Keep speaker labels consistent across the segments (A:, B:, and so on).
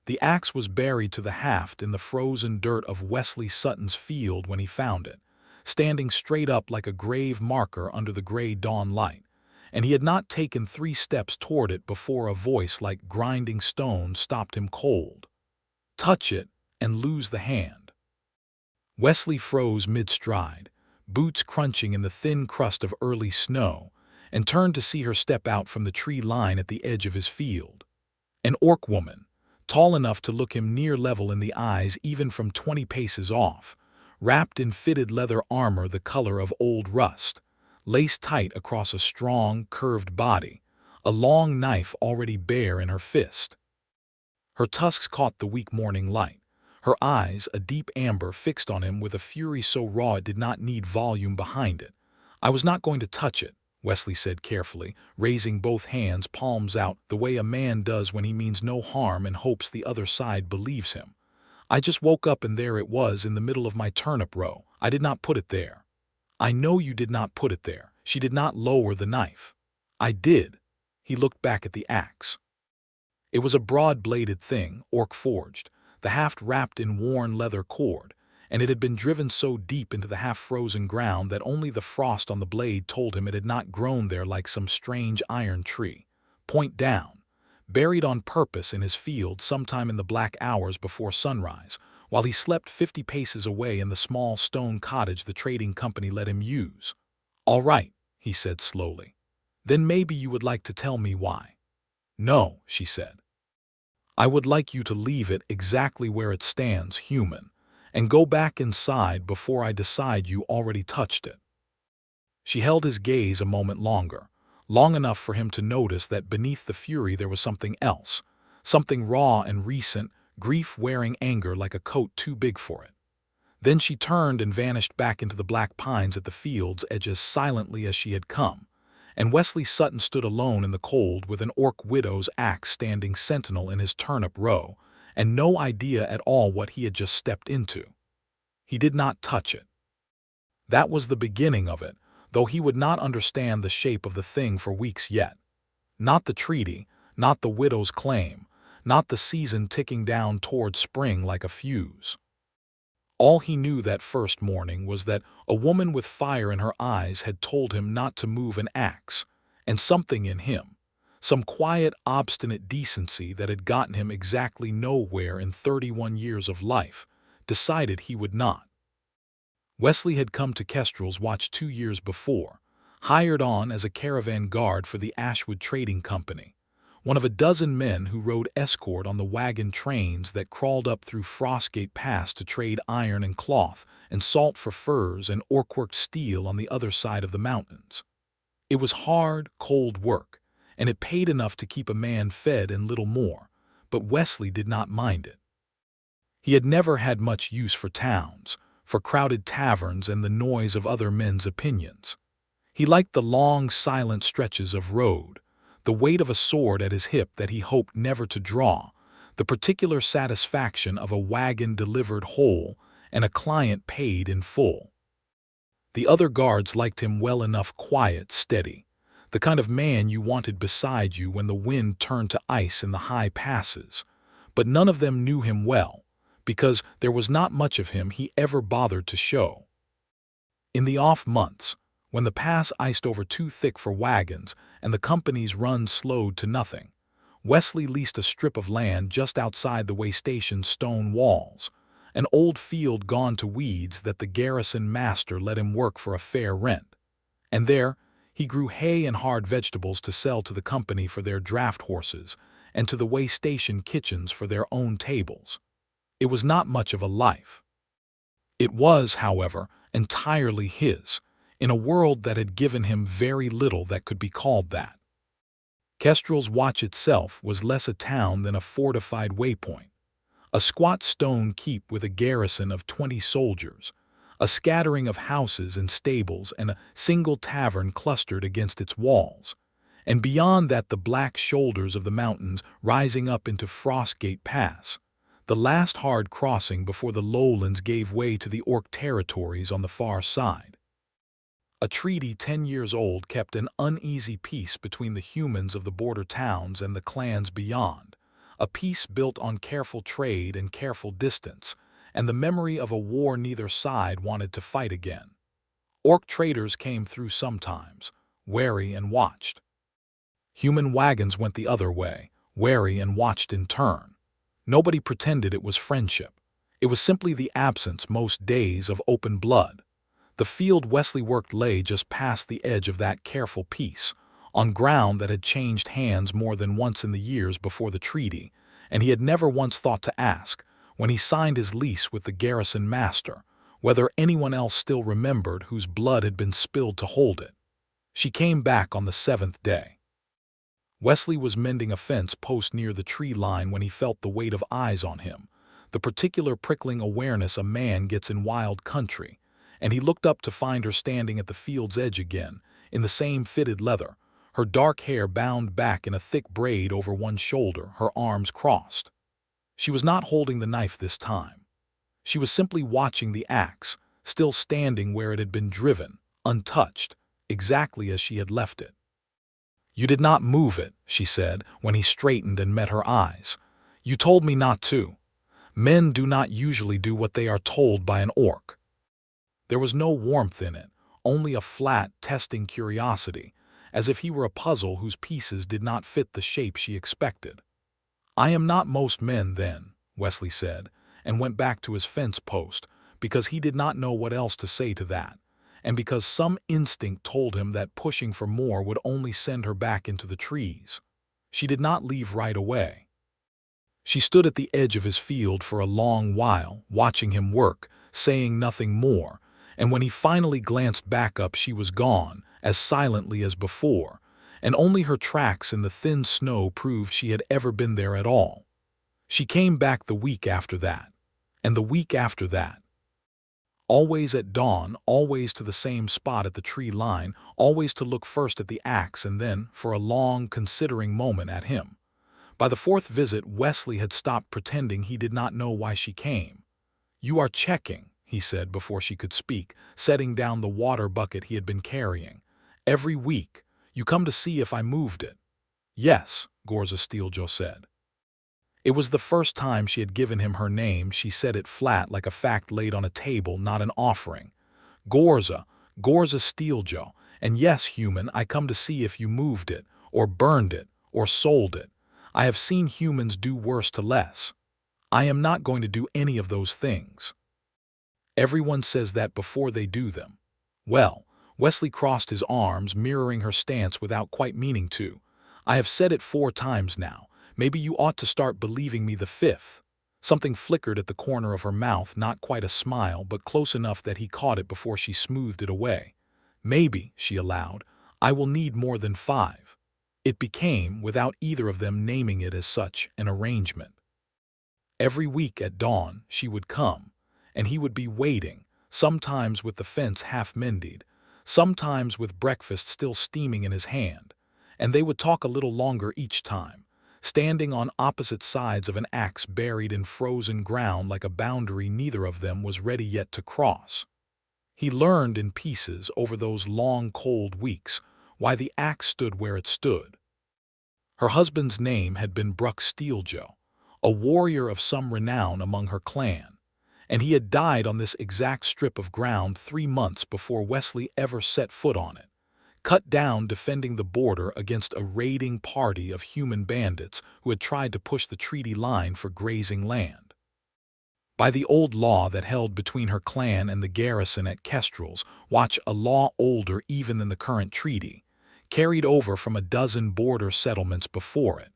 A: The axe was buried to the haft in the frozen dirt of Wesley Sutton's field when he found it, standing straight up like a grave marker under the gray dawn light, and he had not taken 3 steps toward it before a voice like grinding stone stopped him cold. "Touch it and lose the hand." Wesley froze mid-stride, boots crunching in the thin crust of early snow, and turned to see her step out from the tree line at the edge of his field. An orc woman, tall enough to look him near level in the eyes even from 20 paces off, wrapped in fitted leather armor the color of old rust, laced tight across a strong, curved body, a long knife already bare in her fist. Her tusks caught the weak morning light, her eyes, a deep amber, fixed on him with a fury so raw it did not need volume behind it. "I was not going to touch it," Wesley said carefully, raising both hands, palms out, the way a man does when he means no harm and hopes the other side believes him. "I just woke up and there it was in the middle of my turnip row. I did not put it there." "I know you did not put it there." She did not lower the knife. "I did." He looked back at the axe. It was a broad-bladed thing, orc-forged, the haft wrapped in worn leather cord, and it had been driven so deep into the half-frozen ground that only the frost on the blade told him it had not grown there like some strange iron tree, point down, buried on purpose in his field sometime in the black hours before sunrise, while he slept 50 paces away in the small stone cottage the trading company let him use. "All right," he said slowly. "Then maybe you would like to tell me why." "No," she said. "I would like you to leave it exactly where it stands, human, and go back inside before I decide you already touched it." She held his gaze a moment longer, long enough for him to notice that beneath the fury there was something else, something raw and recent, grief-wearing anger like a coat too big for it. Then she turned and vanished back into the black pines at the field's edge as silently as she had come, and Wesley Sutton stood alone in the cold with an orc widow's axe standing sentinel in his turnip row, and no idea at all what he had just stepped into. He did not touch it. That was the beginning of it, though he would not understand the shape of the thing for weeks yet. Not the treaty, not the widow's claim, not the season ticking down toward spring like a fuse. All he knew that first morning was that a woman with fire in her eyes had told him not to move an axe, and something in him, some quiet, obstinate decency that had gotten him exactly nowhere in 31 years of life, decided he would not. Wesley had come to Kestrel's Watch 2 years before, hired on as a caravan guard for the Ashwood Trading Company, one of a dozen men who rode escort on the wagon trains that crawled up through Frostgate Pass to trade iron and cloth and salt for furs and orc-worked steel on the other side of the mountains. It was hard, cold work, and it paid enough to keep a man fed and little more, but Wesley did not mind it. He had never had much use for towns, for crowded taverns and the noise of other men's opinions. He liked the long, silent stretches of road, the weight of a sword at his hip that he hoped never to draw, the particular satisfaction of a wagon delivered whole and a client paid in full. The other guards liked him well enough, quiet, steady, the kind of man you wanted beside you when the wind turned to ice in the high passes, but none of them knew him well, because there was not much of him he ever bothered to show. In the off months, when the pass iced over too thick for wagons and the company's run slowed to nothing, Wesley leased a strip of land just outside the way station's stone walls, an old field gone to weeds that the garrison master let him work for a fair rent. And there, he grew hay and hard vegetables to sell to the company for their draft horses and to the way station kitchens for their own tables. It was not much of a life. It was, however, entirely his, in a world that had given him very little that could be called that. Kestrel's Watch itself was less a town than a fortified waypoint, a squat stone keep with a garrison of 20 soldiers, a scattering of houses and stables and a single tavern clustered against its walls, and beyond that the black shoulders of the mountains rising up into Frostgate Pass, the last hard crossing before the lowlands gave way to the orc territories on the far side. A treaty 10 years old kept an uneasy peace between the humans of the border towns and the clans beyond, a peace built on careful trade and careful distance, and the memory of a war neither side wanted to fight again. Orc traders came through sometimes, wary and watched. Human wagons went the other way, wary and watched in turn. Nobody pretended it was friendship. It was simply the absence most days of open blood. The field Wesley worked lay just past the edge of that careful peace, on ground that had changed hands more than once in the years before the treaty, and he had never once thought to ask, when he signed his lease with the garrison master, whether anyone else still remembered whose blood had been spilled to hold it. She came back on the 7th day. Wesley was mending a fence post near the tree line when he felt the weight of eyes on him, the particular prickling awareness a man gets in wild country, and he looked up to find her standing at the field's edge again, in the same fitted leather, her dark hair bound back in a thick braid over one shoulder, her arms crossed. She was not holding the knife this time. She was simply watching the axe, still standing where it had been driven, untouched, exactly as she had left it. "You did not move it," she said, when he straightened and met her eyes. "You told me not to. Men do not usually do what they are told by an orc." There was no warmth in it, only a flat, testing curiosity, as if he were a puzzle whose pieces did not fit the shape she expected. "I am not most men, then," Wesley said, and went back to his fence post, because he did not know what else to say to that, and because some instinct told him that pushing for more would only send her back into the trees. She did not leave right away. She stood at the edge of his field for a long while, watching him work, saying nothing more, and when he finally glanced back up she was gone, as silently as before, and only her tracks in the thin snow proved she had ever been there at all. She came back the week after that, and the week after that. Always at dawn, always to the same spot at the tree line, always to look first at the axe and then, for a long, considering moment, at him. By the 4th visit, Wesley had stopped pretending he did not know why she came. "You are checking," he said before she could speak, setting down the water bucket he had been carrying. "Every week. You come to see if I moved it." "Yes," Ghorza Steeljaw said. It was the first time she had given him her name. She said it flat, like a fact laid on a table, not an offering. "Ghorza Steeljaw, and yes, human, I come to see if you moved it, or burned it, or sold it. I have seen humans do worse to less. I am not going to do any of those things." Everyone says that before they do them. Well, Wesley crossed his arms, mirroring her stance without quite meaning to. "I have said it 4 times now. Maybe you ought to start believing me the 5th. Something flickered at the corner of her mouth, not quite a smile, but close enough that he caught it before she smoothed it away. "Maybe," she allowed, "I will need more than 5. It became, without either of them naming it as such, an arrangement. Every week at dawn she would come, and he would be waiting, sometimes with the fence half mended, sometimes with breakfast still steaming in his hand, and they would talk a little longer each time, standing on opposite sides of an axe buried in frozen ground like a boundary neither of them was ready yet to cross. He learned in pieces over those long cold weeks why the axe stood where it stood. Her husband's name had been Steeljaw, a warrior of some renown among her clan, and he had died on this exact strip of ground 3 months before Wesley ever set foot on it, cut down defending the border against a raiding party of human bandits who had tried to push the treaty line for grazing land. By the old law that held between her clan and the garrison at Kestrel's, watch, a law older even than the current treaty, carried over from a dozen border settlements before it.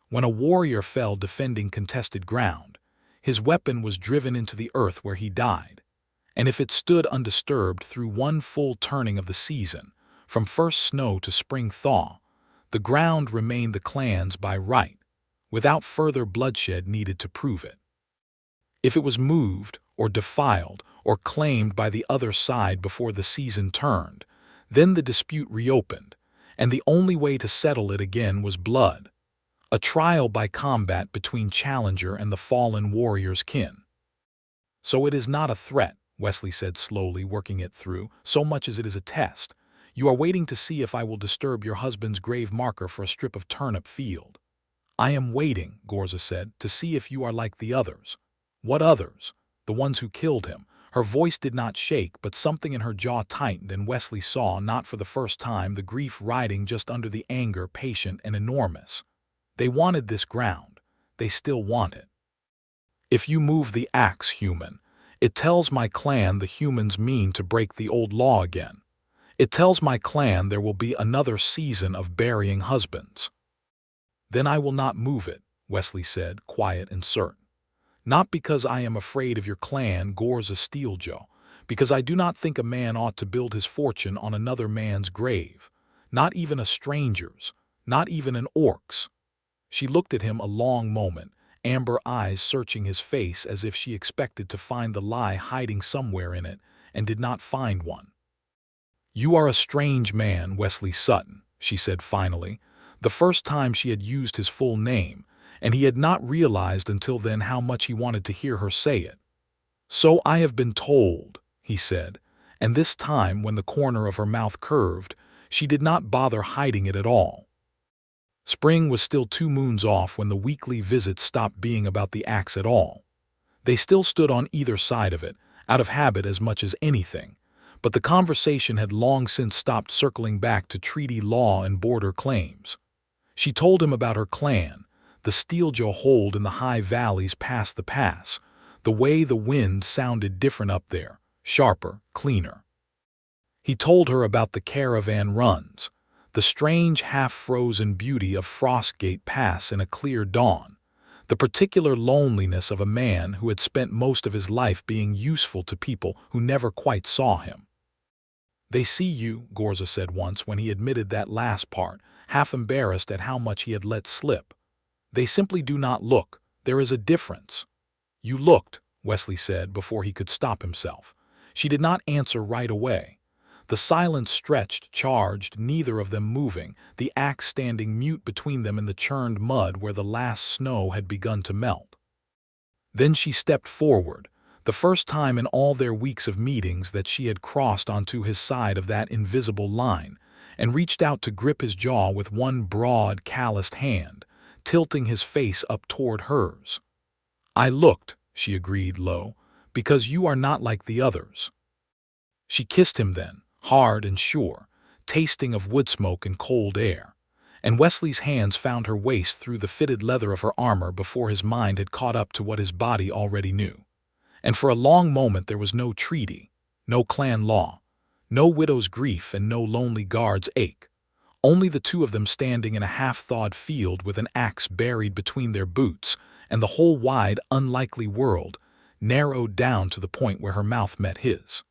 A: When a warrior fell defending contested ground, his weapon was driven into the earth where he died, and if it stood undisturbed through one full turning of the season, from first snow to spring thaw, the ground remained the clan's by right, without further bloodshed needed to prove it. If it was moved, or defiled, or claimed by the other side before the season turned, then the dispute reopened, and the only way to settle it again was blood, a trial by combat between challenger and the fallen warrior's kin. "So it is not a threat," Wesley said slowly, working it through, "so much as it is a test. You are waiting to see if I will disturb your husband's grave marker for a strip of turnip field." I am waiting, Ghorza said, to see if you are like the others. What others? The ones who killed him. Her voice did not shake, but something in her jaw tightened, and Wesley saw, not for the first time, the grief riding just under the anger, patient and enormous. They wanted this ground. They still want it. If you move the axe, human, it tells my clan the humans mean to break the old law again. It tells my clan there will be another season of burying husbands. Then I will not move it, Wesley said, quiet and certain. Not because I am afraid of your clan, Ghorza Steeljaw, because I do not think a man ought to build his fortune on another man's grave, not even a stranger's, not even an orc's. She looked at him a long moment, amber eyes searching his face as if she expected to find the lie hiding somewhere in it, and did not find one. You are a strange man, Wesley Sutton, she said finally, the first time she had used his full name, and he had not realized until then how much he wanted to hear her say it. So I have been told, he said, and this time when the corner of her mouth curved, she did not bother hiding it at all. Spring was still 2 moons off when the weekly visits stopped being about the axe at all. They still stood on either side of it, out of habit as much as anything, but the conversation had long since stopped circling back to treaty law and border claims. She told him about her clan, the Steeljaw hold in the high valleys past the pass, the way the wind sounded different up there, sharper, cleaner. He told her about the caravan runs, the strange half-frozen beauty of Frostgate Pass in a clear dawn, the particular loneliness of a man who had spent most of his life being useful to people who never quite saw him. They see you, Ghorza said once when he admitted that last part, half embarrassed at how much he had let slip. They simply do not look. There is a difference. You looked, Wesley said before he could stop himself. She did not answer right away. The silence stretched, charged, neither of them moving, the axe standing mute between them in the churned mud where the last snow had begun to melt. Then she stepped forward, the first time in all their weeks of meetings that she had crossed onto his side of that invisible line, and reached out to grip his jaw with one broad, calloused hand, tilting his face up toward hers. I looked, she agreed low, because you are not like the others. She kissed him then, hard and sure, tasting of wood smoke and cold air, and Wesley's hands found her waist through the fitted leather of her armor before his mind had caught up to what his body already knew. And for a long moment there was no treaty, no clan law, no widow's grief and no lonely guard's ache. Only the two of them standing in a half-thawed field with an axe buried between their boots, and the whole wide, unlikely world narrowed down to the point where her mouth met his.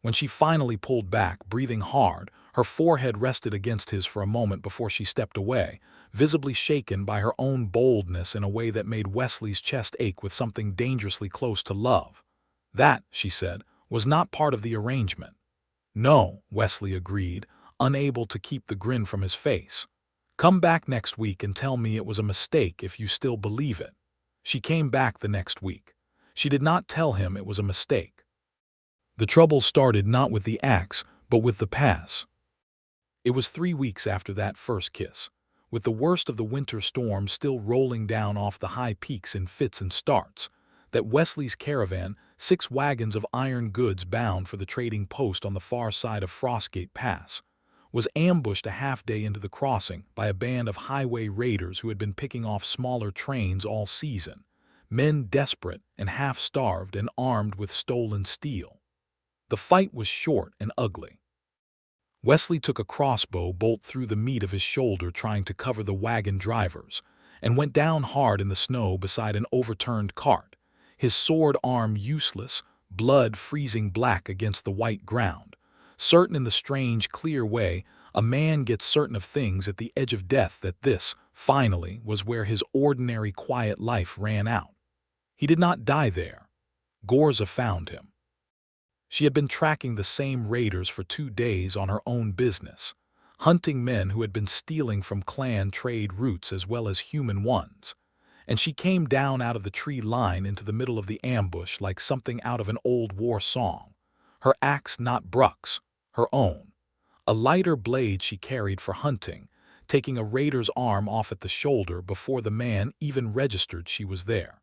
A: When she finally pulled back, breathing hard, her forehead rested against his for a moment before she stepped away, visibly shaken by her own boldness in a way that made Wesley's chest ache with something dangerously close to love. That, she said, was not part of the arrangement. No, Wesley agreed, unable to keep the grin from his face. Come back next week and tell me it was a mistake if you still believe it. She came back the next week. She did not tell him it was a mistake. The trouble started not with the axe, but with the pass. It was 3 weeks after that first kiss, with the worst of the winter storm still rolling down off the high peaks in fits and starts, that Wesley's caravan, 6 wagons of iron goods bound for the trading post on the far side of Frostgate Pass, was ambushed a half-day into the crossing by a band of highway raiders who had been picking off smaller trains all season, men desperate and half-starved and armed with stolen steel. The fight was short and ugly. Wesley took a crossbow bolt through the meat of his shoulder trying to cover the wagon drivers, and went down hard in the snow beside an overturned cart, his sword arm useless, blood freezing black against the white ground, certain in the strange, clear way a man gets certain of things at the edge of death that this, finally, was where his ordinary quiet life ran out. He did not die there. Ghorza found him. She had been tracking the same raiders for 2 days on her own business, hunting men who had been stealing from clan trade routes as well as human ones, and she came down out of the tree line into the middle of the ambush like something out of an old war song, her axe not Bruck's, her own, a lighter blade she carried for hunting, taking a raider's arm off at the shoulder before the man even registered she was there.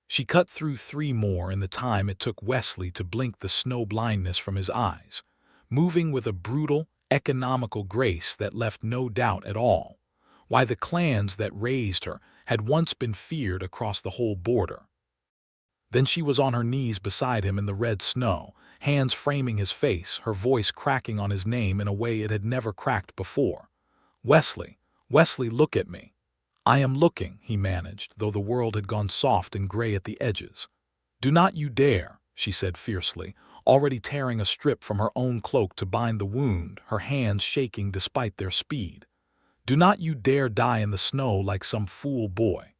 A: She cut through 3 more in the time it took Wesley to blink the snow blindness from his eyes, moving with a brutal, economical grace that left no doubt at all why the clans that raised her had once been feared across the whole border. Then she was on her knees beside him in the red snow, hands framing his face, her voice cracking on his name in a way it had never cracked before. "Wesley, Wesley, look at me." "I am looking," he managed, though the world had gone soft and gray at the edges. "Do not you dare," she said fiercely, already tearing a strip from her own cloak to bind the wound, her hands shaking despite their speed. "Do not you dare die in the snow like some fool boy.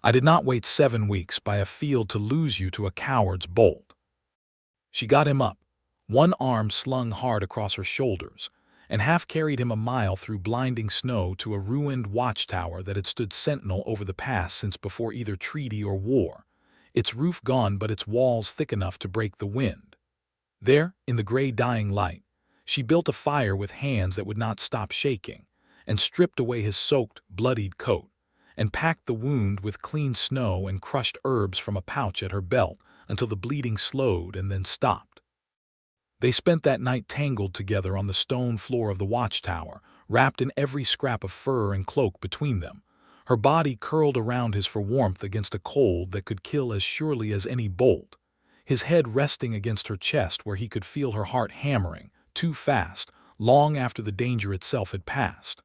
A: I did not wait 7 weeks by a field to lose you to a coward's bolt." She got him up, one arm slung hard across her shoulders, and half carried him a mile through blinding snow to a ruined watchtower that had stood sentinel over the pass since before either treaty or war, its roof gone but its walls thick enough to break the wind. There, in the gray dying light, she built a fire with hands that would not stop shaking, and stripped away his soaked, bloodied coat, and packed the wound with clean snow and crushed herbs from a pouch at her belt until the bleeding slowed and then stopped. They spent that night tangled together on the stone floor of the watchtower, wrapped in every scrap of fur and cloak between them, her body curled around his for warmth against a cold that could kill as surely as any bolt, his head resting against her chest where he could feel her heart hammering, too fast, long after the danger itself had passed.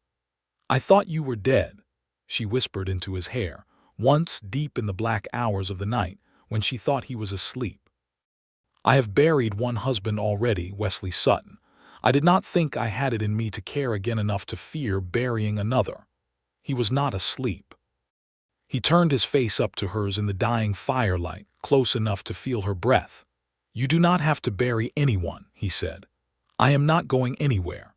A: "I thought you were dead," she whispered into his hair, once deep in the black hours of the night when she thought he was asleep. "I have buried one husband already, Wesley Sutton. I did not think I had it in me to care again enough to fear burying another." He was not asleep. He turned his face up to hers in the dying firelight, close enough to feel her breath. "You do not have to bury anyone," he said. "I am not going anywhere."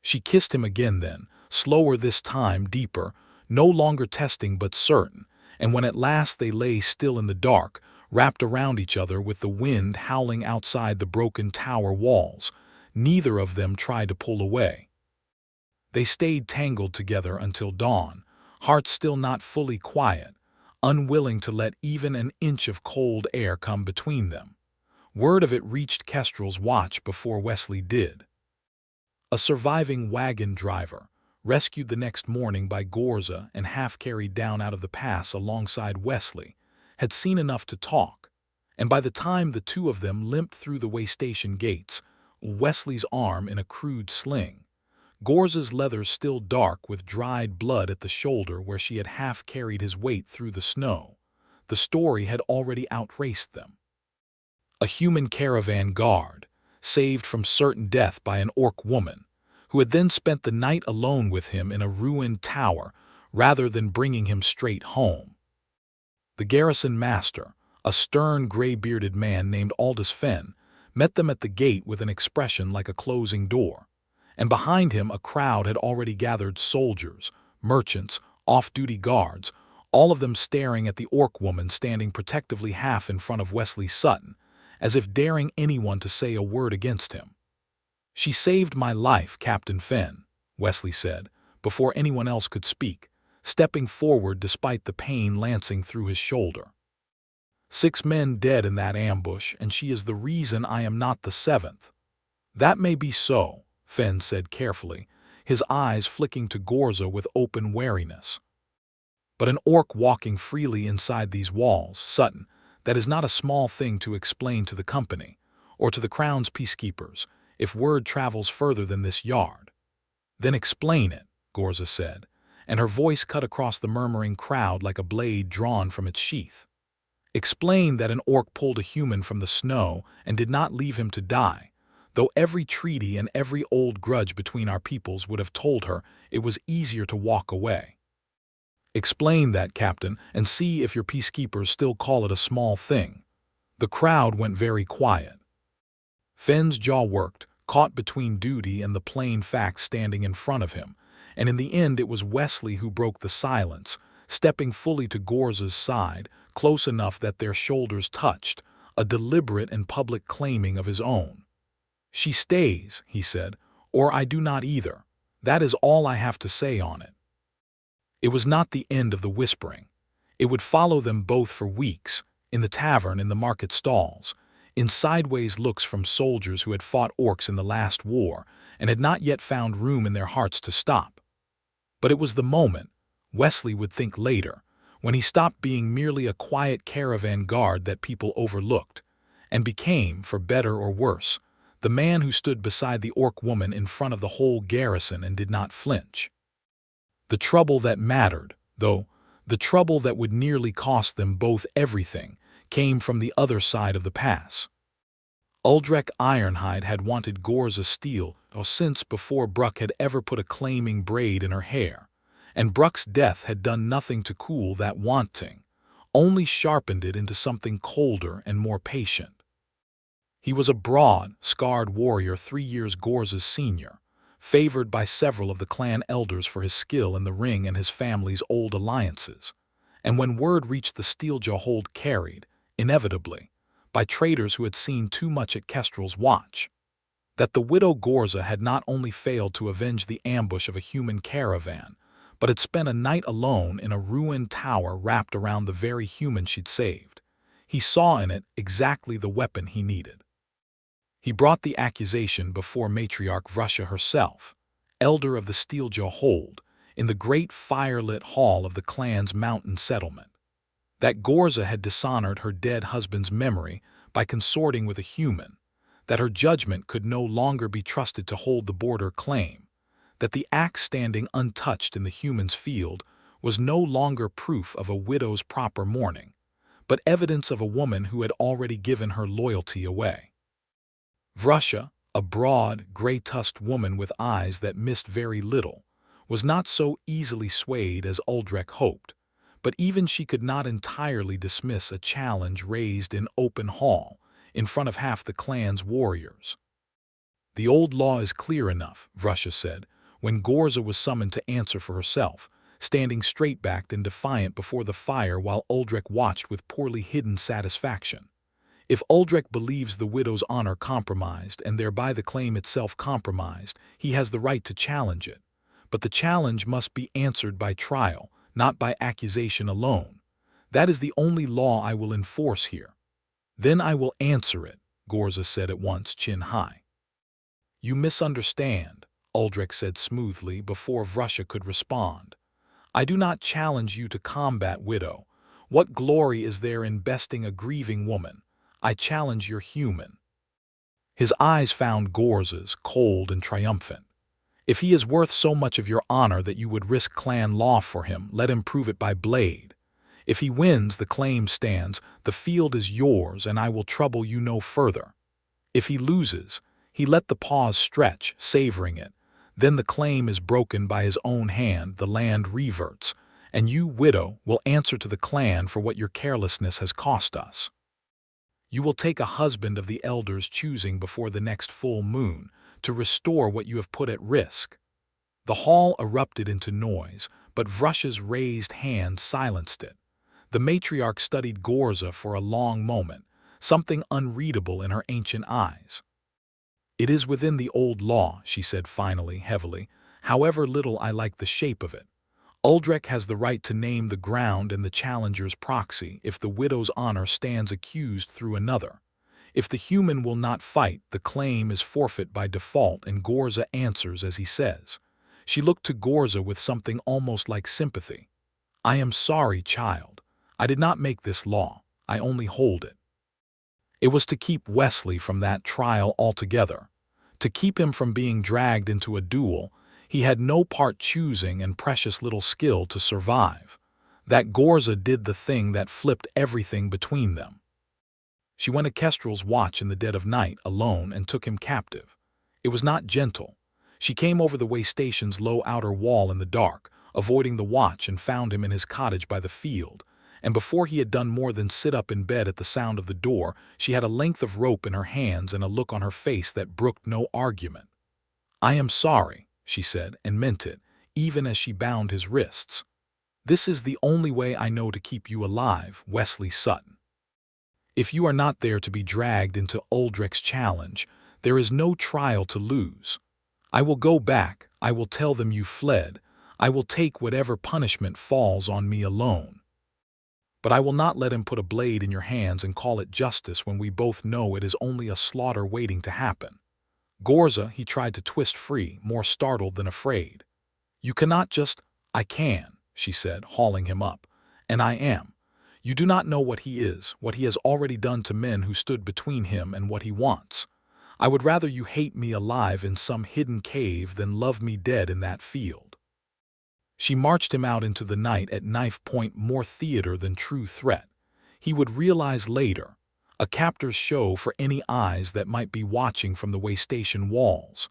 A: She kissed him again then, slower this time, deeper, no longer testing but certain, and when at last they lay still in the dark, wrapped around each other with the wind howling outside the broken tower walls, neither of them tried to pull away. They stayed tangled together until dawn, hearts still not fully quiet, unwilling to let even an inch of cold air come between them. Word of it reached Kestrel's watch before Wesley did. A surviving wagon driver, rescued the next morning by Ghorza and half carried down out of the pass alongside Wesley, had seen enough to talk, and by the time the two of them limped through the way station gates, Wesley's arm in a crude sling, Ghorza's leather still dark with dried blood at the shoulder where she had half carried his weight through the snow, the story had already outraced them. A human caravan guard, saved from certain death by an orc woman, who had then spent the night alone with him in a ruined tower rather than bringing him straight home. The garrison master, a stern gray-bearded man named Aldous Fenn, met them at the gate with an expression like a closing door, and behind him a crowd had already gathered, soldiers, merchants, off-duty guards, all of them staring at the orc woman standing protectively half in front of Wesley Sutton, as if daring anyone to say a word against him. "She saved my life, Captain Fenn," Wesley said, before anyone else could speak, stepping forward despite the pain lancing through his shoulder. "6 men dead in that ambush, and she is the reason I am not the 7th. "That may be so," Fenn said carefully, his eyes flicking to Ghorza with open wariness. "But an orc walking freely inside these walls, Sutton, that is not a small thing to explain to the company, or to the Crown's peacekeepers, if word travels further than this yard." "Then explain it," Ghorza said, and her voice cut across the murmuring crowd like a blade drawn from its sheath. "Explain that an orc pulled a human from the snow and did not leave him to die, though every treaty and every old grudge between our peoples would have told her it was easier to walk away. Explain that, Captain, and see if your peacekeepers still call it a small thing." The crowd went very quiet. Fenn's jaw worked, caught between duty and the plain facts standing in front of him, and in the end it was Wesley who broke the silence, stepping fully to Ghorza's side, close enough that their shoulders touched, a deliberate and public claiming of his own. "She stays," he said, "or I do not either. That is all I have to say on it." It was not the end of the whispering. It would follow them both for weeks, in the tavern, in the market stalls, in sideways looks from soldiers who had fought orcs in the last war and had not yet found room in their hearts to stop. But it was the moment, Wesley would think later, when he stopped being merely a quiet caravan guard that people overlooked, and became, for better or worse, the man who stood beside the orc woman in front of the whole garrison and did not flinch. The trouble that mattered, though, the trouble that would nearly cost them both everything, came from the other side of the pass. Uldrek Ironhide had wanted Ghorza Steeljaw since before Bruck had ever put a claiming braid in her hair, and Bruck's death had done nothing to cool that wanting, only sharpened it into something colder and more patient. He was a broad, scarred warrior 3 years Ghorza's senior, favored by several of the clan elders for his skill in the ring and his family's old alliances, and when word reached the Steeljaw hold carried, inevitably, by traders who had seen too much at Kestrel's watch, that the widow Ghorza had not only failed to avenge the ambush of a human caravan, but had spent a night alone in a ruined tower wrapped around the very human she'd saved. He saw in it exactly the weapon he needed. He brought the accusation before matriarch Vrusha herself, elder of the Steeljaw hold, in the great firelit hall of the clan's mountain settlement. That Ghorza had dishonored her dead husband's memory by consorting with a human, that her judgment could no longer be trusted to hold the border claim, that the axe standing untouched in the human's field was no longer proof of a widow's proper mourning, but evidence of a woman who had already given her loyalty away. Vrusha, a broad, gray-tusked woman with eyes that missed very little, was not so easily swayed as Uldrek hoped, but even she could not entirely dismiss a challenge raised in open hall in front of half the clan's warriors. "The old law is clear enough," Vrusha said, when Ghorza was summoned to answer for herself, standing straight-backed and defiant before the fire while Uldrek watched with poorly hidden satisfaction. "If Uldrek believes the widow's honor compromised and thereby the claim itself compromised, he has the right to challenge it. But the challenge must be answered by trial, not by accusation alone. That is the only law I will enforce here." "Then I will answer it," Ghorza said at once, chin high. "You misunderstand," Uldrek said smoothly before Vrusha could respond. "I do not challenge you to combat, widow. What glory is there in besting a grieving woman? I challenge your human." His eyes found Ghorza's, cold and triumphant. "If he is worth so much of your honor that you would risk clan law for him, let him prove it by blade. If he wins, the claim stands, the field is yours, and I will trouble you no further. If he loses," he let the pause stretch, savoring it, "then the claim is broken by his own hand, the land reverts, and you, widow, will answer to the clan for what your carelessness has cost us. You will take a husband of the elders' choosing before the next full moon, to restore what you have put at risk." The hall erupted into noise, but Vrusha's raised hand silenced it. The matriarch studied Ghorza for a long moment, something unreadable in her ancient eyes. "It is within the old law," she said finally, heavily, "however little I like the shape of it. Uldrek has the right to name the ground and the challenger's proxy if the widow's honor stands accused through another. If the human will not fight, the claim is forfeit by default, and Ghorza answers as he says." She looked to Ghorza with something almost like sympathy. "I am sorry, child. I did not make this law. I only hold it." It was to keep Wesley from that trial altogether, to keep him from being dragged into a duel he had no part choosing and precious little skill to survive, that Ghorza did the thing that flipped everything between them. She went to Kestrel's watch in the dead of night, alone, and took him captive. It was not gentle. She came over the way station's low outer wall in the dark, avoiding the watch, and found him in his cottage by the field, and before he had done more than sit up in bed at the sound of the door, she had a length of rope in her hands and a look on her face that brooked no argument. "I am sorry," she said, and meant it, even as she bound his wrists. "This is the only way I know to keep you alive, Wesley Sutton. If you are not there to be dragged into Uldrek's challenge, there is no trial to lose. I will go back, I will tell them you fled. I will take whatever punishment falls on me alone. But I will not let him put a blade in your hands and call it justice when we both know it is only a slaughter waiting to happen." Ghorza, he tried to twist free, more startled than afraid. "You cannot just—" "I can," she said, hauling him up. "And I am. You do not know what he is, what he has already done to men who stood between him and what he wants. I would rather you hate me alive in some hidden cave than love me dead in that field." She marched him out into the night at knife point, more theater than true threat. He would realize later, a captor's show for any eyes that might be watching from the way station walls,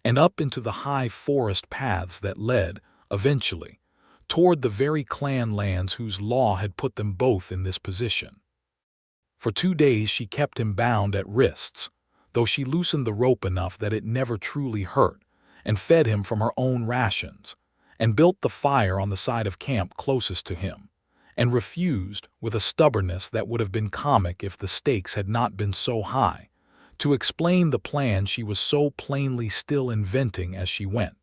A: and up into the high forest paths that led, eventually, toward the very clan lands whose law had put them both in this position. For 2 days she kept him bound at wrists, though she loosened the rope enough that it never truly hurt, and fed him from her own rations, and built the fire on the side of camp closest to him, and refused, with a stubbornness that would have been comic if the stakes had not been so high, to explain the plan she was so plainly still inventing as she went.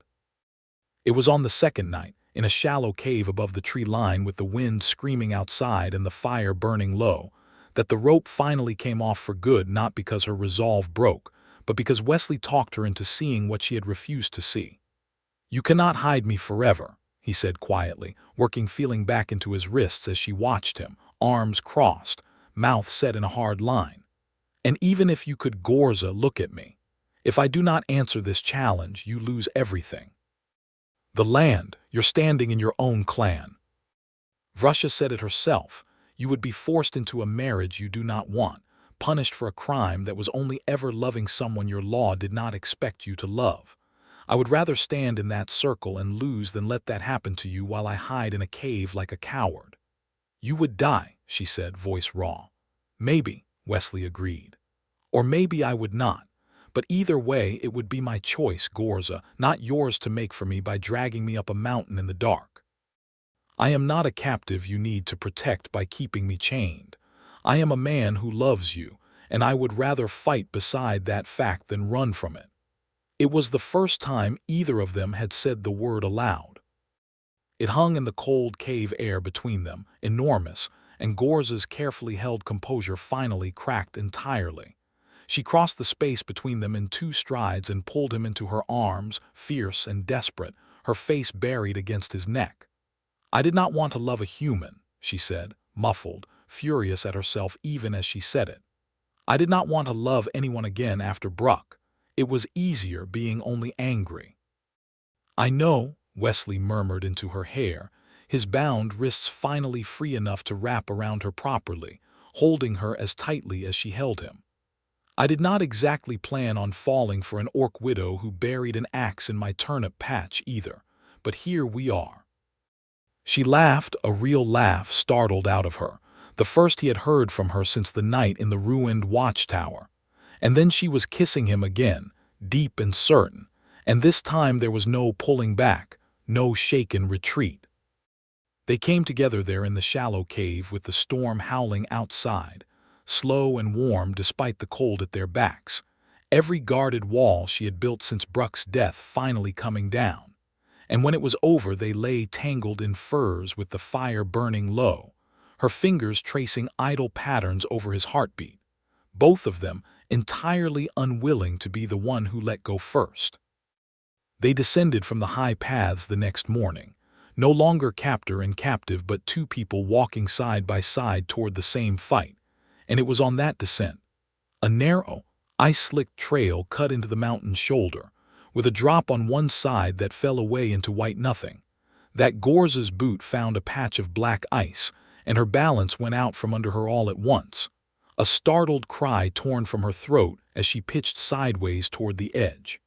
A: It was on the second night, in a shallow cave above the tree line with the wind screaming outside and the fire burning low, that the rope finally came off for good, not because her resolve broke, but because Wesley talked her into seeing what she had refused to see. "You cannot hide me forever," he said quietly, working feeling back into his wrists as she watched him, arms crossed, mouth set in a hard line. "And even if you could, Ghorza, look at me. If I do not answer this challenge, you lose everything. The land, you're standing in your own clan. Vrusha said it herself. You would be forced into a marriage you do not want, punished for a crime that was only ever loving someone your law did not expect you to love. I would rather stand in that circle and lose than let that happen to you while I hide in a cave like a coward." "You would die," she said, voice raw. "Maybe," Wesley agreed. "Or maybe I would not. But either way, it would be my choice, Ghorza, not yours to make for me by dragging me up a mountain in the dark. I am not a captive you need to protect by keeping me chained. I am a man who loves you, and I would rather fight beside that fact than run from it." It was the first time either of them had said the word aloud. It hung in the cold cave air between them, enormous, and Ghorza's carefully held composure finally cracked entirely. She crossed the space between them in 2 strides and pulled him into her arms, fierce and desperate, her face buried against his neck. "I did not want to love a human," she said, muffled, furious at herself even as she said it. "I did not want to love anyone again after Bruck. It was easier being only angry." "I know," Wesley murmured into her hair, his bound wrists finally free enough to wrap around her properly, holding her as tightly as she held him. "I did not exactly plan on falling for an orc widow who buried an axe in my turnip patch either, but here we are." She laughed, a real laugh startled out of her, the first he had heard from her since the night in the ruined watchtower. And then she was kissing him again, deep and certain, and this time there was no pulling back, no shaken retreat. They came together there in the shallow cave with the storm howling outside, slow and warm despite the cold at their backs, every guarded wall she had built since Bruck's death finally coming down. And when it was over they lay tangled in furs with the fire burning low, her fingers tracing idle patterns over his heartbeat, both of them entirely unwilling to be the one who let go first. They descended from the high paths the next morning, no longer captor and captive but 2 people walking side by side toward the same fight, and it was on that descent, a narrow, ice-slicked trail cut into the mountain's shoulder, with a drop on one side that fell away into white nothing, that Ghorza's boot found a patch of black ice, and her balance went out from under her all at once, a startled cry torn from her throat as she pitched sideways toward the edge.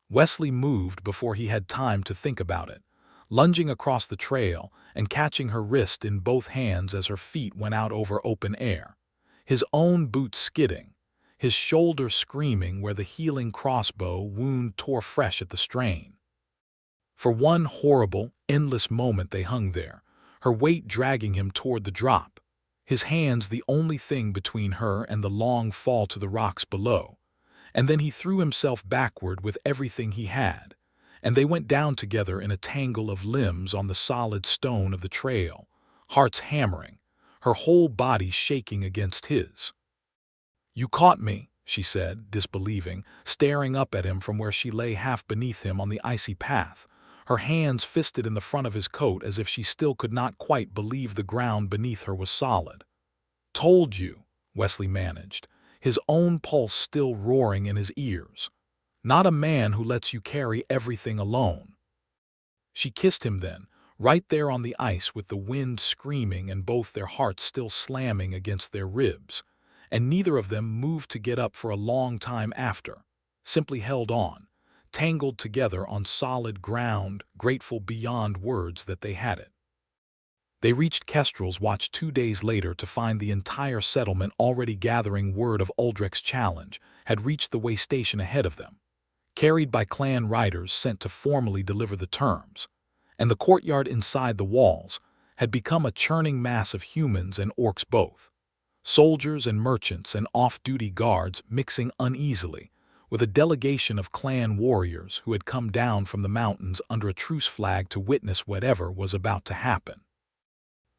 A: Wesley moved before he had time to think about it, lunging across the trail and catching her wrist in both hands as her feet went out over open air, his own boot skidding, his shoulder screaming where the healing crossbow wound tore fresh at the strain. For one horrible, endless moment they hung there, her weight dragging him toward the drop, his hands the only thing between her and the long fall to the rocks below, and then he threw himself backward with everything he had, and they went down together in a tangle of limbs on the solid stone of the trail, hearts hammering, her whole body shaking against his. "You caught me," she said, disbelieving, staring up at him from where she lay half beneath him on the icy path, her hands fisted in the front of his coat as if she still could not quite believe the ground beneath her was solid. "Told you," Wesley managed, his own pulse still roaring in his ears. "Not a man who lets you carry everything alone." She kissed him then, right there on the ice with the wind screaming and both their hearts still slamming against their ribs, and neither of them moved to get up for a long time after, simply held on, tangled together on solid ground, grateful beyond words that they had it. They reached Kestrel's Watch 2 days later to find the entire settlement already gathering word of Uldrek's challenge had reached the way station ahead of them, carried by clan riders sent to formally deliver the terms, and the courtyard inside the walls had become a churning mass of humans and orcs both, soldiers and merchants and off-duty guards mixing uneasily with a delegation of clan warriors who had come down from the mountains under a truce flag to witness whatever was about to happen.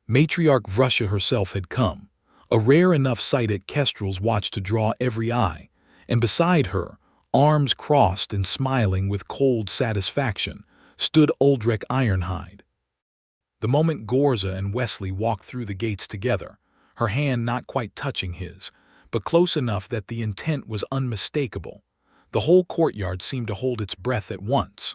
A: Matriarch Vrusha herself had come, a rare enough sight at Kestrel's Watch to draw every eye, and beside her, arms crossed and smiling with cold satisfaction, stood Uldrek Ironhide. The moment Ghorza and Wesley walked through the gates together, her hand not quite touching his, but close enough that the intent was unmistakable, the whole courtyard seemed to hold its breath at once.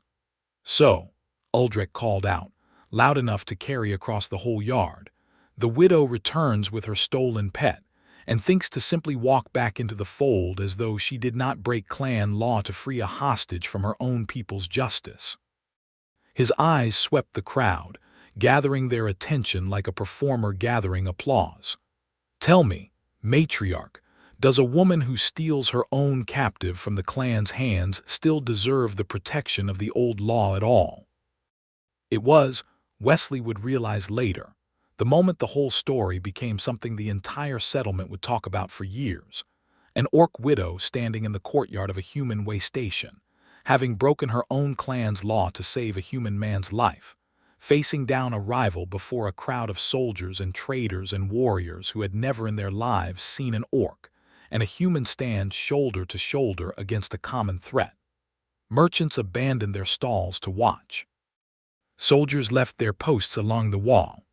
A: "So," Uldrek called out, loud enough to carry across the whole yard, "the widow returns with her stolen pet, and thinks to simply walk back into the fold as though she did not break clan law to free a hostage from her own people's justice." His eyes swept the crowd, gathering their attention like a performer gathering applause. "Tell me, matriarch, does a woman who steals her own captive from the clan's hands still deserve the protection of the old law at all?" It was, Wesley would realize later, the moment the whole story became something the entire settlement would talk about for years. An orc widow standing in the courtyard of a human way station, having broken her own clan's law to save a human man's life, facing down a rival before a crowd of soldiers and traders and warriors who had never in their lives seen an orc, and a human stand shoulder to shoulder against a common threat. Merchants abandoned their stalls to watch. Soldiers left their posts along the wall.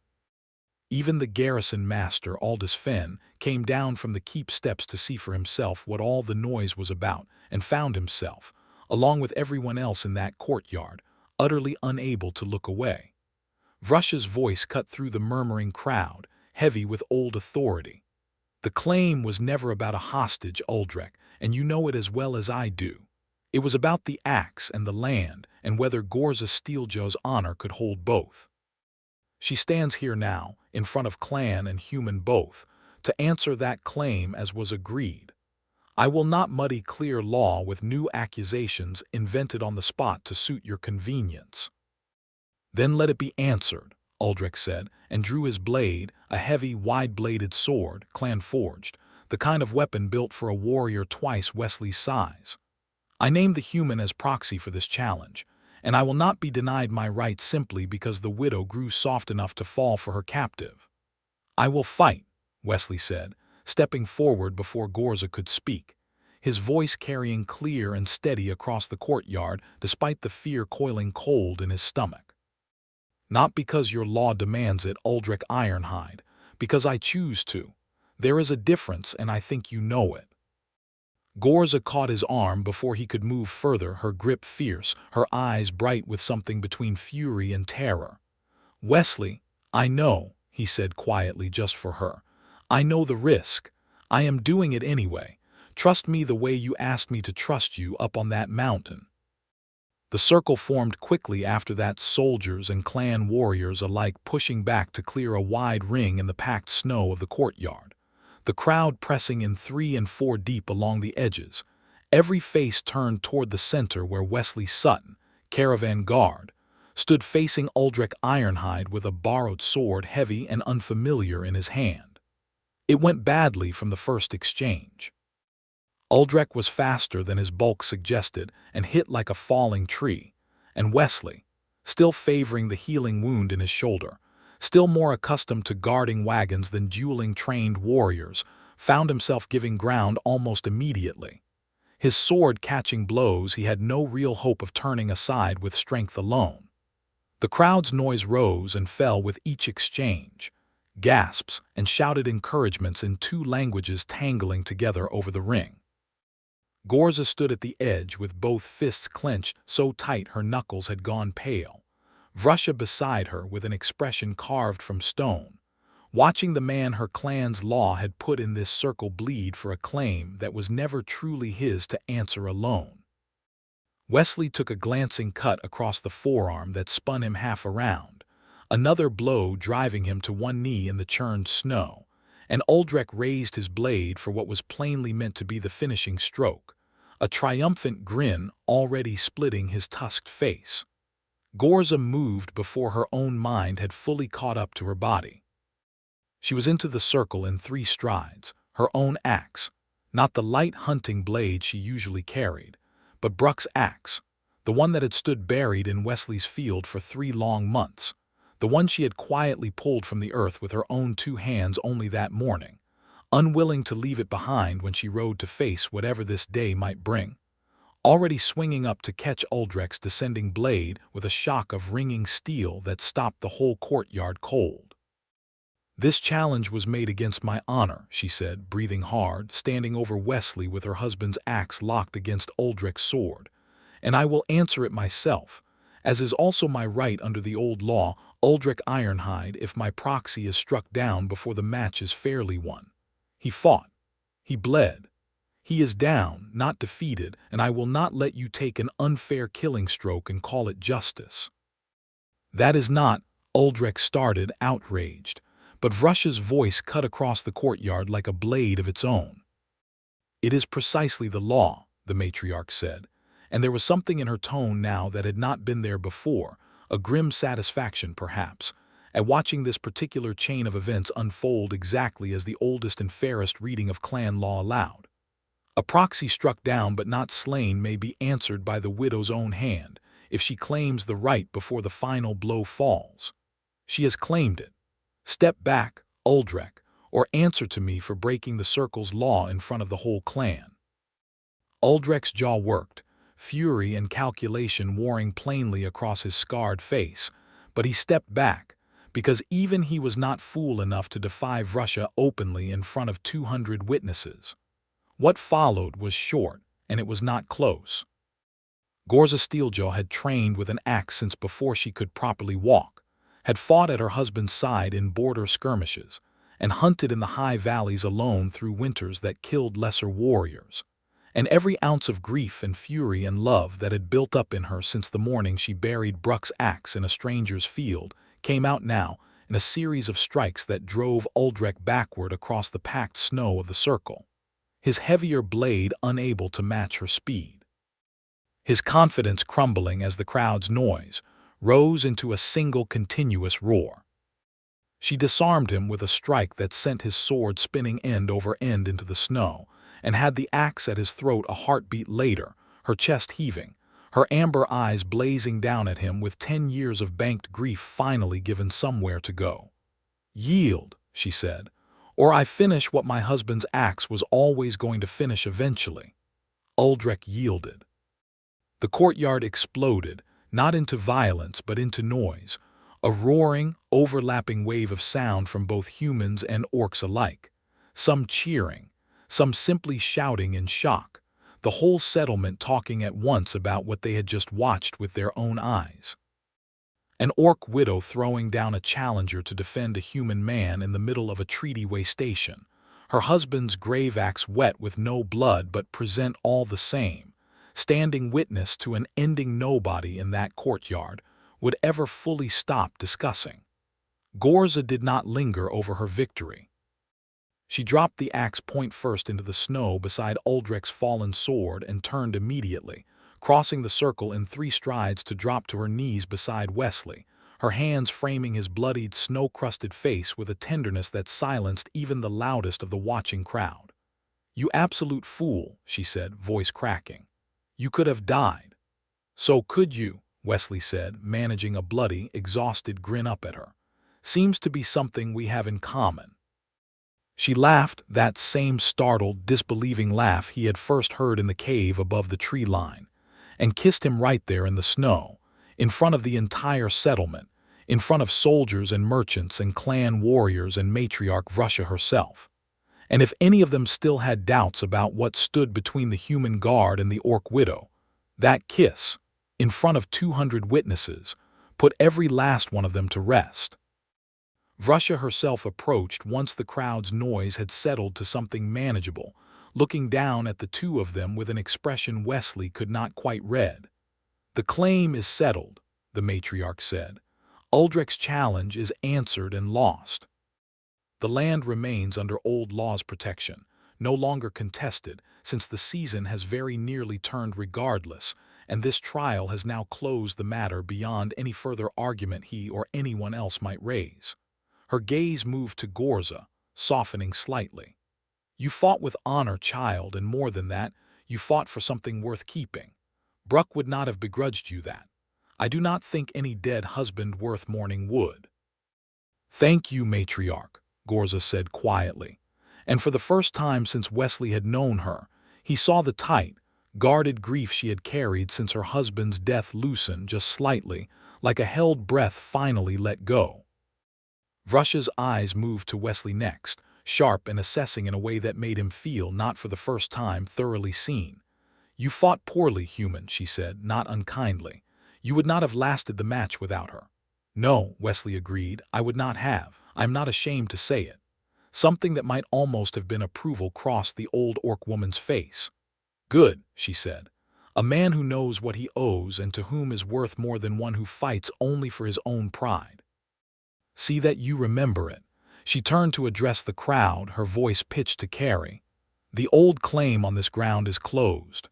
A: Even the garrison master, Aldous Fenn, came down from the keep steps to see for himself what all the noise was about, and found himself, along with everyone else in that courtyard, utterly unable to look away. Vrusha's voice cut through the murmuring crowd, heavy with old authority. "The claim was never about a hostage, Uldrek, and you know it as well as I do. It was about the axe and the land, and whether Ghorza Steeljaw's honor could hold both. She stands here now, in front of clan and human both, to answer that claim as was agreed. I will not muddy clear law with new accusations invented on the spot to suit your convenience." "Then let it be answered," Uldrek said, and drew his blade, a heavy, wide-bladed sword, clan-forged, the kind of weapon built for a warrior twice Wesley's size. "I name the human as proxy for this challenge, and I will not be denied my right simply because the widow grew soft enough to fall for her captive." "I will fight," Wesley said, stepping forward before Ghorza could speak, his voice carrying clear and steady across the courtyard despite the fear coiling cold in his stomach. "Not because your law demands it, Uldrek Ironhide, because I choose to. There is a difference, and I think you know it." Ghorza caught his arm before he could move further, her grip fierce, her eyes bright with something between fury and terror. "Wesley, I know," he said quietly just for her. "I know the risk. I am doing it anyway. Trust me the way you asked me to trust you up on that mountain." The circle formed quickly after that, soldiers and clan warriors alike pushing back to clear a wide ring in the packed snow of the courtyard, the crowd pressing in 3 and 4 deep along the edges, every face turned toward the center where Wesley Sutton, caravan guard, stood facing Uldrek Ironhide with a borrowed sword heavy and unfamiliar in his hand. It went badly from the first exchange. Uldrek was faster than his bulk suggested and hit like a falling tree, and Wesley, still favoring the healing wound in his shoulder, still more accustomed to guarding wagons than dueling trained warriors, found himself giving ground almost immediately. His sword catching blows, he had no real hope of turning aside with strength alone. The crowd's noise rose and fell with each exchange. Gasps and shouted encouragements in two languages tangling together over the ring. Ghorza stood at the edge with both fists clenched so tight her knuckles had gone pale. Vrusha beside her with an expression carved from stone, watching the man her clan's law had put in this circle bleed for a claim that was never truly his to answer alone. Wesley took a glancing cut across the forearm that spun him half around, another blow driving him to one knee in the churned snow, and Uldrek raised his blade for what was plainly meant to be the finishing stroke, a triumphant grin already splitting his tusked face. Ghorza moved before her own mind had fully caught up to her body. She was into the circle in 3 strides, her own axe, not the light hunting blade she usually carried, but Bruck's axe, the one that had stood buried in Wesley's field for 3 long months, the one she had quietly pulled from the earth with her own 2 hands only that morning, unwilling to leave it behind when she rode to face whatever this day might bring. Already swinging up to catch Uldrek's descending blade with a shock of ringing steel that stopped the whole courtyard cold. "This challenge was made against my honor," she said, breathing hard, standing over Wesley with her husband's axe locked against Uldrek's sword. "And I will answer it myself, as is also my right under the old law, Uldrek Ironhide, if my proxy is struck down before the match is fairly won. He fought. He bled. He is down, not defeated, and I will not let you take an unfair killing stroke and call it justice." "That is not," Uldrek started, outraged, but Vrusha's voice cut across the courtyard like a blade of its own. "It is precisely the law," the matriarch said, and there was something in her tone now that had not been there before, a grim satisfaction perhaps, at watching this particular chain of events unfold exactly as the oldest and fairest reading of clan law allowed. A proxy struck down but not slain may be answered by the widow's own hand, if she claims the right before the final blow falls. She has claimed it. Step back, Uldrek, or answer to me for breaking the circle's law in front of the whole clan." Uldrek's jaw worked, fury and calculation warring plainly across his scarred face, but he stepped back, because even he was not fool enough to defy Vrusha openly in front of 200 witnesses. What followed was short, and it was not close. Ghorza Steeljaw had trained with an axe since before she could properly walk, had fought at her husband's side in border skirmishes, and hunted in the high valleys alone through winters that killed lesser warriors. And every ounce of grief and fury and love that had built up in her since the morning she buried Bruck's axe in a stranger's field came out now in a series of strikes that drove Uldrek backward across the packed snow of the circle, his heavier blade unable to match her speed. His confidence crumbling as the crowd's noise rose into a single continuous roar. She disarmed him with a strike that sent his sword spinning end over end into the snow, and had the axe at his throat a heartbeat later, her chest heaving, her amber eyes blazing down at him with 10 years of banked grief finally given somewhere to go. "Yield," she said, "or I finish what my husband's axe was always going to finish eventually." Uldrek yielded. The courtyard exploded, not into violence but into noise, a roaring, overlapping wave of sound from both humans and orcs alike, some cheering, some simply shouting in shock, the whole settlement talking at once about what they had just watched with their own eyes. An orc widow throwing down a challenger to defend a human man in the middle of a treaty-way station, her husband's grave axe wet with no blood but present all the same, standing witness to an ending nobody in that courtyard would ever fully stop discussing. Ghorza did not linger over her victory. She dropped the axe point first into the snow beside Uldrek's fallen sword and turned immediately, crossing the circle in 3 strides to drop to her knees beside Wesley, her hands framing his bloodied, snow-crusted face with a tenderness that silenced even the loudest of the watching crowd. "You absolute fool," she said, voice cracking. "You could have died." "So could you," Wesley said, managing a bloody, exhausted grin up at her. "Seems to be something we have in common." She laughed, that same startled, disbelieving laugh he had first heard in the cave above the tree line, and kissed him right there in the snow, in front of the entire settlement, in front of soldiers and merchants and clan warriors and matriarch Russia herself. And if any of them still had doubts about what stood between the human guard and the orc widow, that kiss, in front of 200 witnesses, put every last one of them to rest. Russia herself approached once the crowd's noise had settled to something manageable, looking down at the two of them with an expression Wesley could not quite read. "The claim is settled," the matriarch said. "Uldrek's challenge is answered and lost. The land remains under old law's protection, no longer contested, since the season has very nearly turned regardless, and this trial has now closed the matter beyond any further argument he or anyone else might raise." Her gaze moved to Ghorza, softening slightly. "You fought with honor, child, and more than that, you fought for something worth keeping. Bruck would not have begrudged you that. I do not think any dead husband worth mourning would." "Thank you, matriarch," Ghorza said quietly, and for the first time since Wesley had known her, he saw the tight, guarded grief she had carried since her husband's death loosen just slightly, like a held breath finally let go. Russia's eyes moved to Wesley next, sharp and assessing in a way that made him feel, not for the first time, thoroughly seen. "You fought poorly, human," she said, not unkindly. "You would not have lasted the match without her." "No," Wesley agreed, "I would not have. I am not ashamed to say it." Something that might almost have been approval crossed the old orc woman's face. "Good," she said. "A man who knows what he owes and to whom is worth more than one who fights only for his own pride. See that you remember it." She turned to address the crowd, her voice pitched to carry. "The old claim on this ground is closed.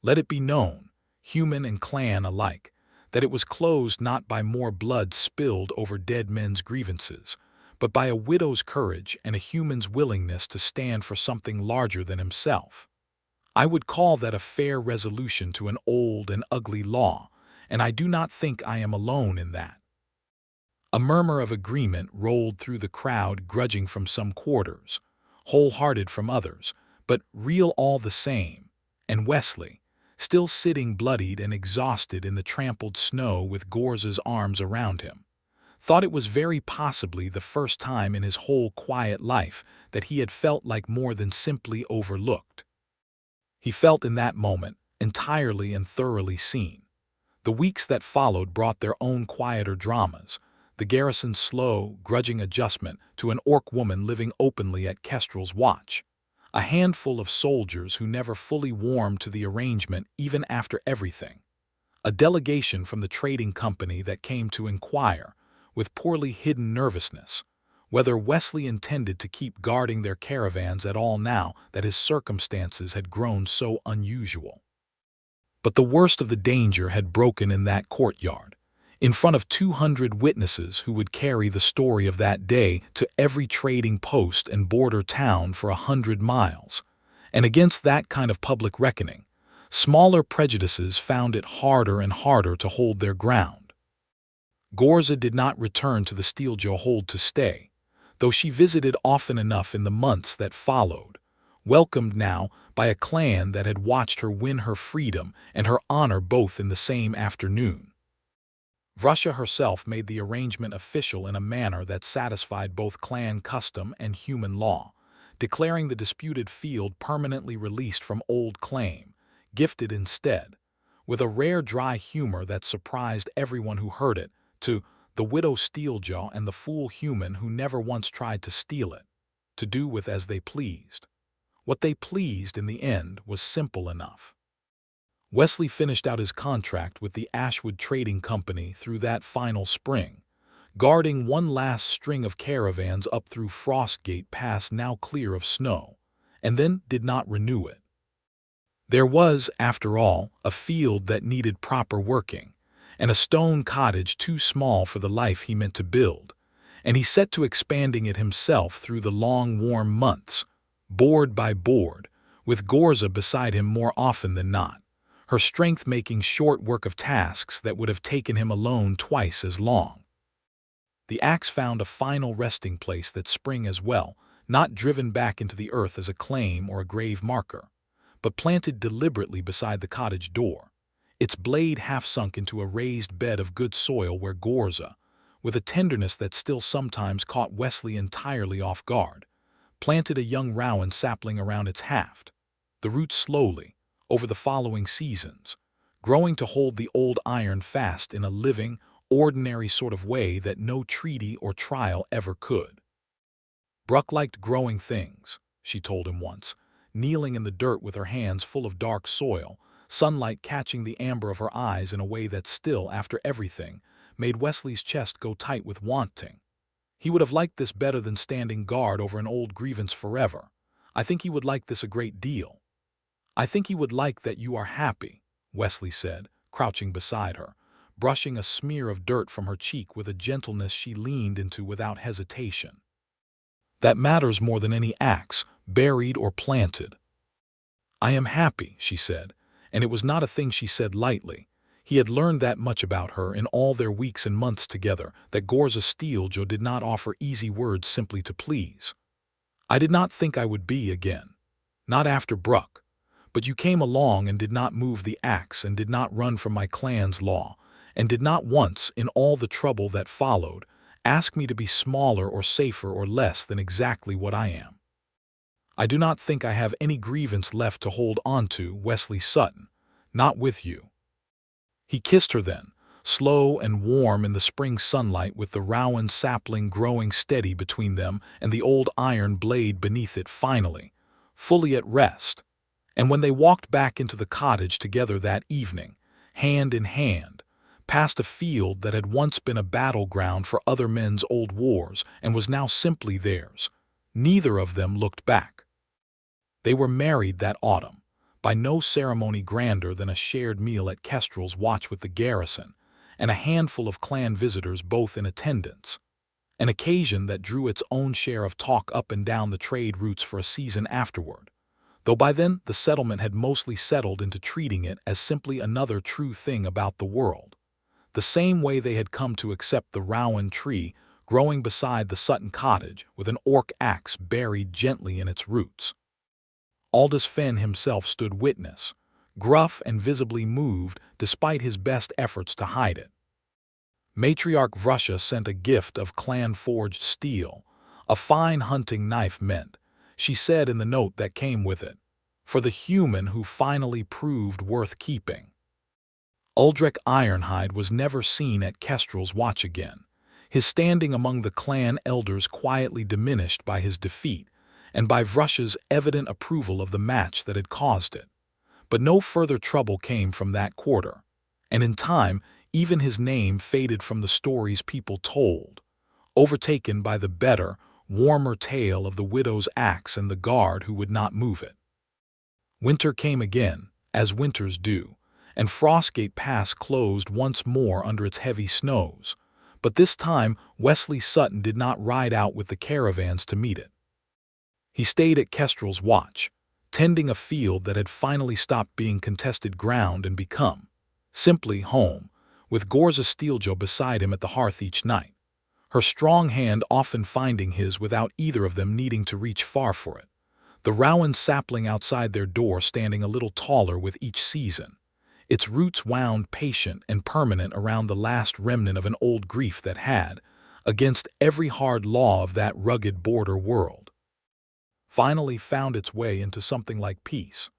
A: Let it be known, human and clan alike, that it was closed not by more blood spilled over dead men's grievances, but by a widow's courage and a human's willingness to stand for something larger than himself. I would call that a fair resolution to an old and ugly law, and I do not think I am alone in that." A murmur of agreement rolled through the crowd, grudging from some quarters, wholehearted from others, but real all the same, and Wesley, still sitting bloodied and exhausted in the trampled snow with Ghorza's arms around him, thought it was very possibly the first time in his whole quiet life that he had felt like more than simply overlooked. He felt in that moment entirely and thoroughly seen. The weeks that followed brought their own quieter dramas, the garrison's slow, grudging adjustment to an orc woman living openly at Kestrel's watch, a handful of soldiers who never fully warmed to the arrangement even after everything, a delegation from the trading company that came to inquire, with poorly hidden nervousness, whether Wesley intended to keep guarding their caravans at all now that his circumstances had grown so unusual. But the worst of the danger had broken in that courtyard, in front of 200 witnesses who would carry the story of that day to every trading post and border town for 100 miles. And against that kind of public reckoning, smaller prejudices found it harder and harder to hold their ground. Ghorza did not return to the Steeljaw hold to stay, though she visited often enough in the months that followed, welcomed now by a clan that had watched her win her freedom and her honor both in the same afternoon. Russia herself made the arrangement official in a manner that satisfied both clan custom and human law, declaring the disputed field permanently released from old claim, gifted instead, with a rare dry humor that surprised everyone who heard it, to the widow Steeljaw and the fool human who never once tried to steal it, to do with as they pleased. What they pleased in the end was simple enough. Wesley finished out his contract with the Ashwood Trading Company through that final spring, guarding one last string of caravans up through Frostgate Pass now clear of snow, and then did not renew it. There was, after all, a field that needed proper working, and a stone cottage too small for the life he meant to build, and he set to expanding it himself through the long warm months, board by board, with Ghorza beside him more often than not, her strength making short work of tasks that would have taken him alone twice as long. The axe found a final resting place that spring as well, not driven back into the earth as a claim or a grave marker, but planted deliberately beside the cottage door, its blade half sunk into a raised bed of good soil where Ghorza, with a tenderness that still sometimes caught Wesley entirely off guard, planted a young rowan sapling around its haft, the roots slowly, over the following seasons, growing to hold the old iron fast in a living, ordinary sort of way that no treaty or trial ever could. Bruck liked growing things, she told him once, kneeling in the dirt with her hands full of dark soil, sunlight catching the amber of her eyes in a way that still, after everything, made Wesley's chest go tight with wanting. He would have liked this better than standing guard over an old grievance forever. I think he would like this a great deal. I think he would like that you are happy, Wesley said, crouching beside her, brushing a smear of dirt from her cheek with a gentleness she leaned into without hesitation. That matters more than any axe, buried or planted. I am happy, she said, and it was not a thing she said lightly. He had learned that much about her in all their weeks and months together, that Ghorza Steeljaw did not offer easy words simply to please. I did not think I would be again. Not after Bruck. But you came along and did not move the axe and did not run from my clan's law, and did not once, in all the trouble that followed, ask me to be smaller or safer or less than exactly what I am. I do not think I have any grievance left to hold on to, Wesley Sutton, not with you. He kissed her then, slow and warm in the spring sunlight with the rowan sapling growing steady between them and the old iron blade beneath it finally, fully at rest. And when they walked back into the cottage together that evening, hand in hand, past a field that had once been a battleground for other men's old wars and was now simply theirs, neither of them looked back. They were married that autumn, by no ceremony grander than a shared meal at Kestrel's watch with the garrison, and a handful of clan visitors both in attendance, an occasion that drew its own share of talk up and down the trade routes for a season afterward, though by then the settlement had mostly settled into treating it as simply another true thing about the world, the same way they had come to accept the rowan tree growing beside the Sutton cottage with an orc axe buried gently in its roots. Aldous Fenn himself stood witness, gruff and visibly moved despite his best efforts to hide it. Matriarch Vrusha sent a gift of clan-forged steel, a fine hunting knife meant, she said in the note that came with it, for the human who finally proved worth keeping. Uldrich Ironhide was never seen at Kestrel's watch again, his standing among the clan elders quietly diminished by his defeat and by Vrusha's evident approval of the match that had caused it. But no further trouble came from that quarter, and in time even his name faded from the stories people told, overtaken by the better, warmer tale of the widow's axe and the guard who would not move it. Winter came again, as winters do, and Frostgate Pass closed once more under its heavy snows, but this time Wesley Sutton did not ride out with the caravans to meet it. He stayed at Kestrel's watch, tending a field that had finally stopped being contested ground and become, simply, home, with Ghorza Steeljaw beside him at the hearth each night, her strong hand often finding his without either of them needing to reach far for it, the rowan sapling outside their door standing a little taller with each season, its roots wound patient and permanent around the last remnant of an old grief that had, against every hard law of that rugged border world, finally found its way into something like peace.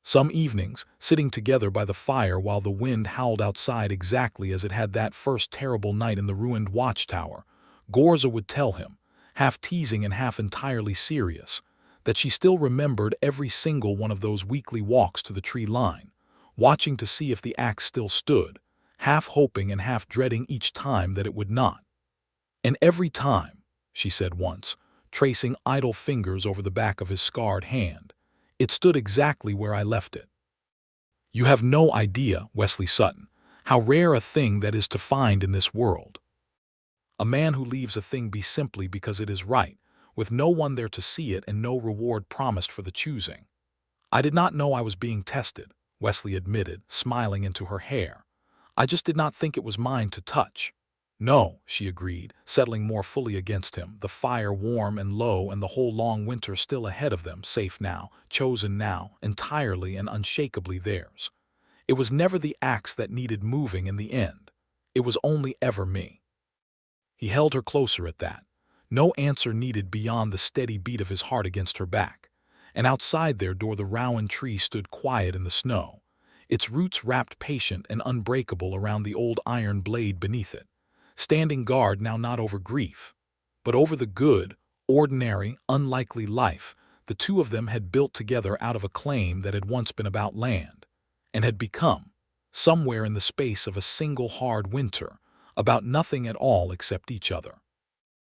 A: Some evenings, sitting together by the fire while the wind howled outside exactly as it had that first terrible night in the ruined watchtower, Ghorza would tell him, half teasing and half entirely serious, that she still remembered every single one of those weekly walks to the tree line, watching to see if the axe still stood, half hoping and half dreading each time that it would not. And every time, she said once, tracing idle fingers over the back of his scarred hand, it stood exactly where I left it. You have no idea, Wesley Sutton, how rare a thing that is to find in this world. A man who leaves a thing be simply because it is right, with no one there to see it and no reward promised for the choosing. I did not know I was being tested, Wesley admitted, smiling into her hair. "I just did not think it was mine to touch." "No," she agreed, settling more fully against him, the fire warm and low and the whole long winter still ahead of them, safe now, chosen now, entirely and unshakably theirs. "It was never the axe that needed moving in the end. It was only ever me." He held her closer at that. No answer needed beyond the steady beat of his heart against her back. And outside their door the rowan tree stood quiet in the snow, its roots wrapped patient and unbreakable around the old iron blade beneath it, standing guard now not over grief, but over the good, ordinary, unlikely life the two of them had built together out of a claim that had once been about land, and had become, somewhere in the space of a single hard winter, about nothing at all except each other.